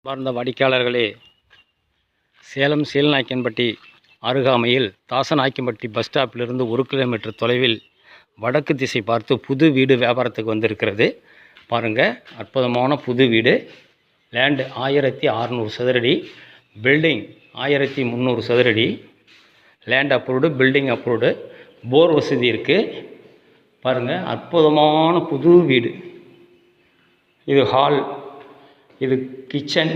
அன்பார்ந்த வாடிக்கையாளர்களே, சேலம் சீலநாயக்கன்பட்டி அருகாமையில் தாசநாயக்கன்பட்டி பஸ் ஸ்டாப்பிலிருந்து 1 கிலோமீட்டர் தொலைவில் வடக்கு திசை பார்த்து புது வீடு வியாபாரத்துக்கு வந்திருக்கிறது. பாருங்கள், அற்புதமான புது வீடு. லேண்டு 1600 சதுரடி, பில்டிங் 1300 சதுரடி. Land approved, building approved, bore வசதி இருக்குது. பாருங்கள், அற்புதமான புது வீடு. இது ஹால், இது கிச்சன்,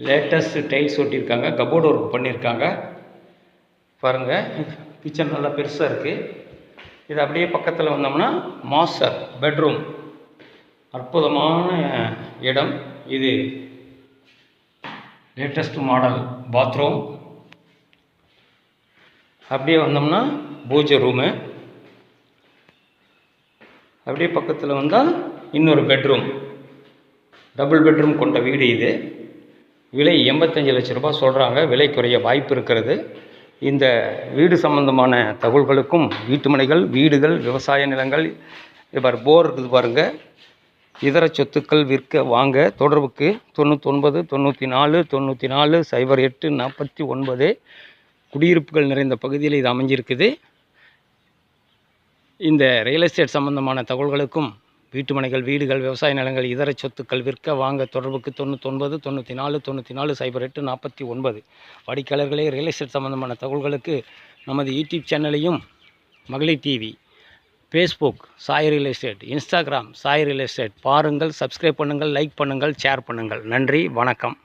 லேட்டஸ்ட் டைல்ஸ் ஒட்டியிருக்காங்க, கபோர்டு ஒர்க் பண்ணியிருக்காங்க. பாருங்கள், கிச்சன் நல்லா பெருசாக இருக்குது. இது அப்படியே பக்கத்தில் வந்தோம்னா மாஸ்டர் பெட்ரூம், அற்புதமான இடம். இது லேட்டஸ்ட் மாடல் பாத்ரூம். அப்படியே வந்தோம்னா பூஜை ரூமு. அப்படியே பக்கத்தில் வந்தால் இன்னொரு பெட்ரூம், டபுள் பெட்ரூம் கொண்ட வீடு. இது விலை 85 லட்ச ரூபாய் சொல்கிறாங்க. விலை குறைய வாய்ப்பு இருக்கிறது. இந்த வீடு சம்பந்தமான தகவல்களுக்கும் வீட்டு மனைகள், வீடுகள், விவசாய நிலங்கள், பாரு போர் இருக்குது பாருங்கள். இதர சொத்துக்கள் விற்க வாங்க தொடர்புக்கு 99 94 94 08 49. குடியிருப்புகள் நிறைந்த பகுதியில் இது அமைஞ்சிருக்குது. இந்த ரியல் எஸ்டேட் சம்பந்தமான தகவல்களுக்கும் வீட்டு மனைகள், வீடுகள், விவசாய நிலங்கள், இதர சொத்துக்கள் விற்க வாங்க தொடர்புக்கு 99 94 94 08 49. வாடிக்கையாளர்களே, ரியல் எஸ்டேட் சம்பந்தமான தகவல்களுக்கு நமது யூடியூப் சேனலையும், மகளிர் TV, Facebook Sai real estate, Instagram Sai real estate பாருங்கள். சப்ஸ்கிரைப் பண்ணுங்கள், லைக் பண்ணுங்கள், ஷேர் பண்ணுங்கள். நன்றி, வணக்கம்.